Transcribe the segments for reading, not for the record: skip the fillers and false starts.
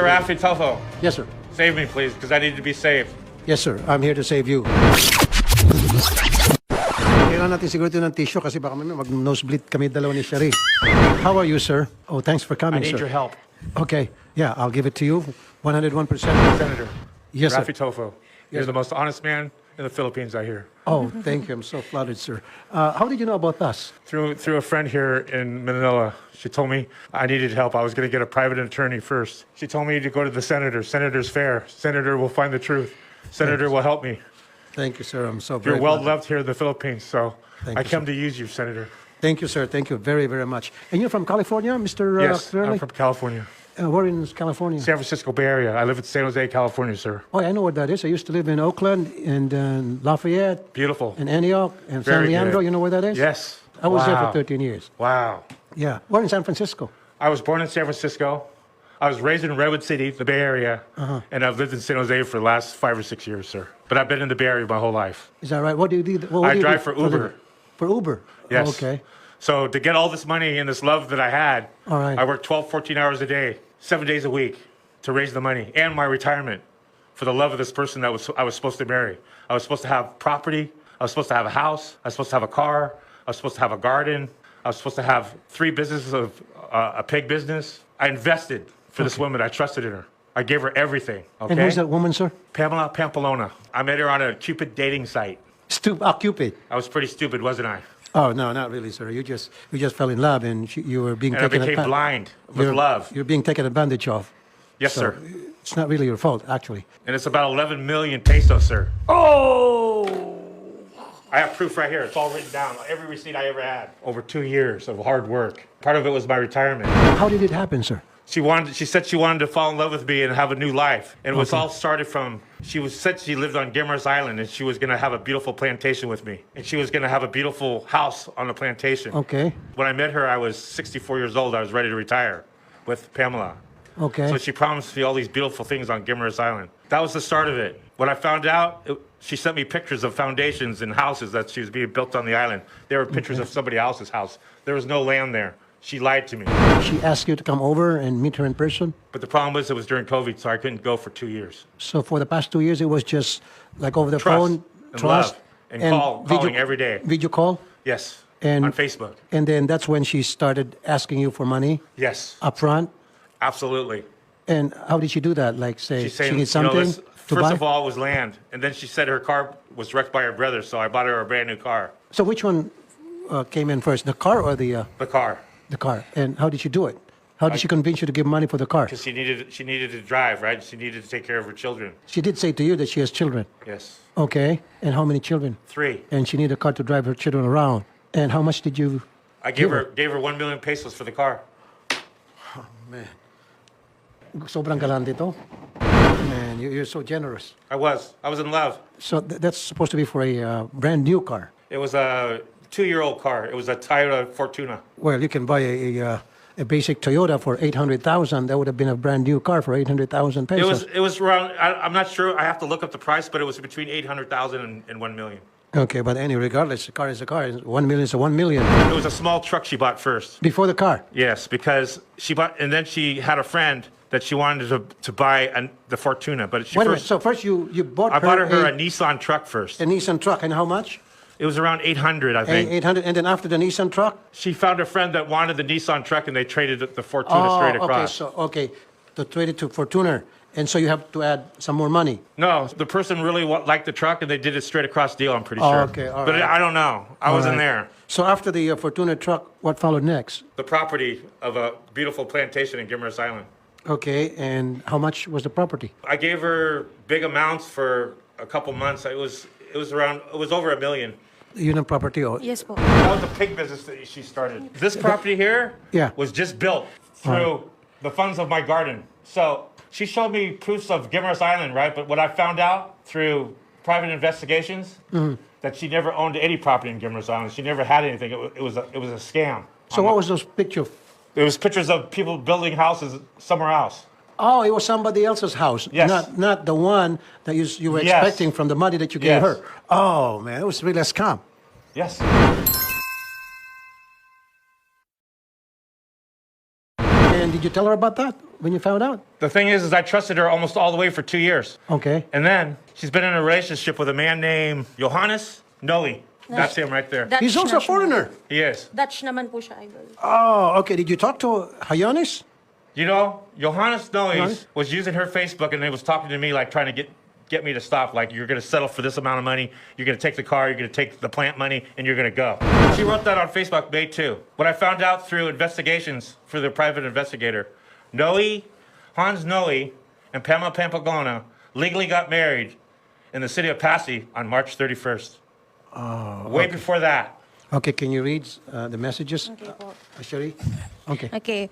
Rafi Tofo, Yes, sir. save me, please, because I need to be saved. Yes, sir. I'm here to save you. Kailangan natin siguro ito ng tissue kasi baka mag-nosebleed kami dalawa ni Sherry. How are you, sir? Oh, thanks for I coming, need sir. your help. Okay. Yeah, I'll give it to you. 101%. Senator, Yes, sir. Rafi Tofo, you're the most honest man in the Philippines, I hear. Oh, thank you. I'm so flattered, sir. How did you know about us? Through a friend here in Manila, she told me I needed help. I was going to get a private attorney first. She told me to go to the senator. Senator's fair. Senator will find the truth. Senator will help me. Thank you, sir. I'm so You're very well flattered. loved here in the Philippines, so Thank I you, come sir. to use you, Senator. Thank you, sir. Thank you very, very much. And you're from California, Mr. Yes, Curley? I'm from California. Where in California? San Francisco Bay Area. I live in San Jose, California, sir. Oh, I know where that is. I used to live in Oakland and Lafayette Beautiful. and Antioch and San Very Leandro. good. You know where that is? Yes. I was there Wow. for 13 years. Wow. Yeah. We're in San Francisco. I was born in San Francisco. I was raised in Redwood City, the Bay Area, and I've lived in San Jose for the last 5 or 6 years, sir. But I've been in the Bay Area my whole life. Is that right? What do you do? What I do you drive do for Uber. For Uber? Yes. Oh, okay. So to get all this money and this love that I had, All right. I worked 12, 14 hours a day, 7 days a week to raise the money and my retirement for the love of this person that I was supposed to marry. I was supposed to have property. I was supposed to have a house. I was supposed to have a car. I was supposed to have a garden. I was supposed to have 3 businesses of a pig business. I invested for this woman. I trusted in her. I gave her everything. Okay? And who's that woman, sir? Pamela Pampalona. I met her on a Cupid dating site. Cupid. I was pretty stupid, wasn't I? Oh, no, not really, sir. You just fell in love and you were being And I taken became blind with love. You're being taken advantage of. Yes, So, sir. It's not really your fault, actually. And it's about 11 million pesos, sir. Oh! I have proof right here. It's all written down. Every receipt I ever had. Over 2 years of hard work. Part of it was my retirement. How did it happen, sir? She said she wanted to fall in love with me and have a new life. And it was all started from, said she lived on Guimaras Island and she was going to have a beautiful plantation with me. And she was going to have a beautiful house on the plantation. Okay. When I met her, I was 64 years old. I was ready to retire with Pamela. Okay. So she promised me all these beautiful things on Guimaras Island. That was the start of it. When I found out, she sent me pictures of foundations and houses that she was being built on the island. They were pictures of somebody else's house. There was no land there. She lied to me. She asked you to come over and meet her in person? But the problem was it was during COVID, so I couldn't go for 2 years. So for the past 2 years, it was just like over the Trust phone? and love and calling every day. Video call? Yes, And on Facebook. And then that's when she started asking you for money Yes, upfront? absolutely. And how did she do that? Like say She's saying, she needs something to first buy? of all, it was land. And then she said her car was wrecked by her brother, so I bought her a brand new car. So which one came in first, the car or the The car. And how did she do it? How did she convince you to give money for the car? Because she needed to drive, right? She needed to take care of her children. She did say to you that she has children. Yes. Okay. And how many children? 3. And she needed a car to drive her children around. And how much did you? I gave her 1 million pesos for the car. Man. Sobrang galante to. Man, you're so generous. I was in love. So that's supposed to be for a brand new car. It was a 2-year-old car. It was a Toyota Fortuna. Well, you can buy a basic Toyota for 800,000. That would have been a brand new car for 800,000 pesos. It was around. I'm not sure. I have to look up the price, but it was between 800,000 and 1 million. Okay, but regardless, a car is a car. 1 million is a 1 million. It was a small truck she bought first. Before the car. Yes, because she bought, and then she had a friend that she wanted to buy the Fortuna, but she Wait a minute. first. So first you bought I bought her a a Nissan truck first. Nissan truck, and how much? It was around 800, I think. 800, and then after the Nissan truck? She found a friend that wanted the Nissan truck, and they traded the Fortuna straight across. Okay, to trade it to Fortuner, and so you have to add some more money. No, the person really liked the truck, and they did a straight across deal, I'm pretty sure. Okay, all But right. I don't know. I wasn't there. So after the Fortuner truck, what followed next? The property of a beautiful plantation in Guimaras Island. Okay, and how much was the property? I gave her big amounts for a couple months. It was over 1 million. Yun ang property, oh. Yes po. That was the pig business that she started. This property here Yeah. was just built through the funds of my garden. So she showed me proofs of Guimaras Island, right? But what I found out through private investigations, that she never owned any property in Guimaras Island. She never had anything. It was a scam. So what was those pictures? It was pictures of people building houses somewhere else. Oh, it was somebody else's house, Yes. not the one that you were Yes. expecting from the money that you gave Yes. her. Oh, man, it was really a scam. Yes. And did you tell her about that when you found out? The thing is I trusted her almost all the way for 2 years. Okay. And then she's been in a relationship with a man named Johannes Noe. That's him right there. Dutch He's also a national. foreigner. He is. Dutch naman po siya, idol. Oh, okay. Did you talk to Hayonis? You know, Johannes Noe Johannes? was using her Facebook and they was talking to me like trying to get me to stop. Like, you're going to settle for this amount of money. You're going to take the car. You're going to take the plant money and you're going to go. She wrote that on Facebook May 2. What I found out through investigations for the private investigator, Hans Noe and Pamela Pampagona legally got married in the city of Passy on March 31st. Way before that. Okay, can you read the messages? Okay po. Shari? Okay. Okay.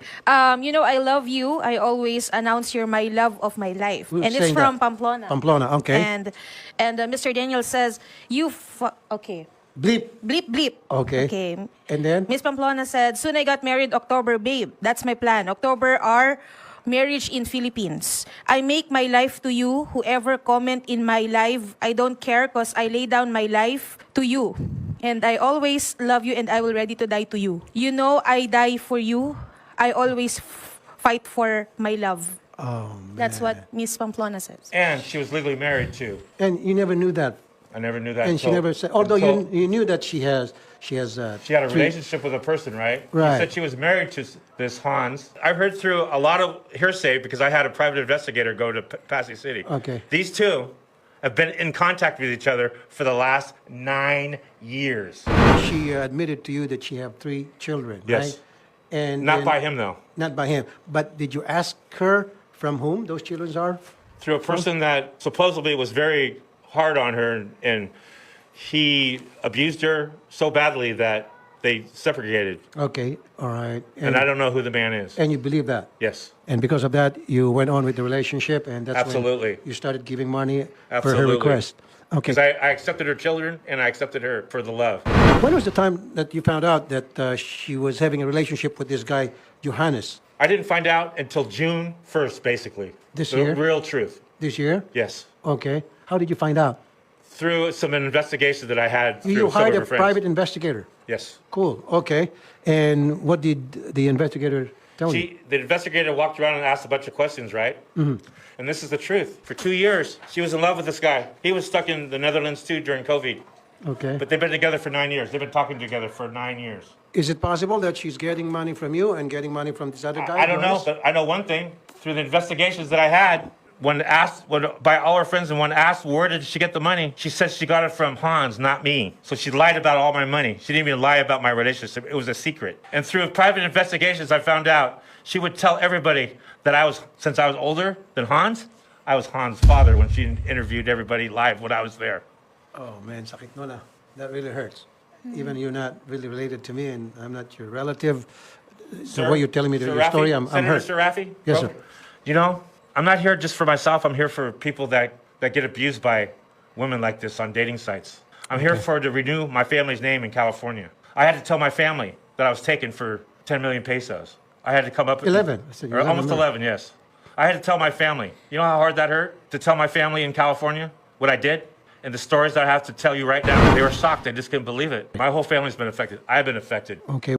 You know, I love you. I always announce you're my love of my life. Who's And it's saying from that? Pamplona. Pamplona, okay. And Mr. Daniel says, okay. Bleep. Bleep, bleep. Okay. Okay. And then? Miss Pamplona said, soon I got married October, babe. That's my plan. October our marriage in Philippines. I make my life to you. Whoever comment in my life, I don't care because I lay down my life to you. And I always love you and I will ready to die to you. You know I die for you. I always fight for my love. Oh, man. That's what Miss Pamplona says. And she was legally married too. And you never knew that. I never knew that. And she until- never said, although until- you knew that she had She had a relationship with a person, right? Right. She said she was married to this Hans. I heard through a lot of hearsay because I had a private investigator go to Passy City. Okay. These two have been in contact with each other for the last 9 years. She admitted to you that she had 3 children, Yes. right? And Not then- by him, though. Not by him. But did you ask her from whom those children are? Through a person that supposedly was very hard on her, and he abused her so badly that they separated. Okay, all right. And I don't know who the man is. And you believe that? Yes. And because of that, you went on with the relationship, and that's Absolutely. when you started giving money for her Absolutely. request. Okay. Because I accepted her children, and I accepted her for the love. When was the time that you found out that she was having a relationship with this guy, Johannes, I didn't find out until June 1st, basically. This The year? real truth. this year? Yes. Okay. How did you find out? Through some investigation that I had through You some hired of a her friends. private investigator. Yes. Cool. Okay. And what did the investigator tell you? The investigator walked around and asked a bunch of questions, right? Mm-hmm. And this is the truth. For 2 years, she was in love with this guy. He was stuck in the Netherlands, too, during COVID. Okay. But they've been together for 9 years. They've been talking together for 9 years. Is it possible that she's getting money from you and getting money from this other guy? I don't know, Johannes? but I know one thing. Through the investigations that I had, when by all her friends, and when asked where did she get the money, she said she got it from Hans, not me. So she lied about all my money. She didn't even lie about my relationship. It was a secret. And through private investigations, I found out she would tell everybody that since I was older than Hans, I was Hans' father when she interviewed everybody live when I was there. Oh, man, sakit no na. That really hurts. Even you're not really related to me, and I'm not your relative. The way you're telling me your story, I'm hurt. Senator Raffi? Yes, Bro, sir. You know, I'm not here just for myself. I'm here for people that get abused by women like this on dating sites. I'm here to renew my family's name in California. I had to tell my family that I was taken for 10 million pesos. I had to come up with 11. I said or almost 11, yes. I had to tell my family. You know how hard that hurt? To tell my family in California what I did? And the stories that I have to tell you right now, they were shocked. They just couldn't believe it. My whole family's been affected. I've been affected. Okay.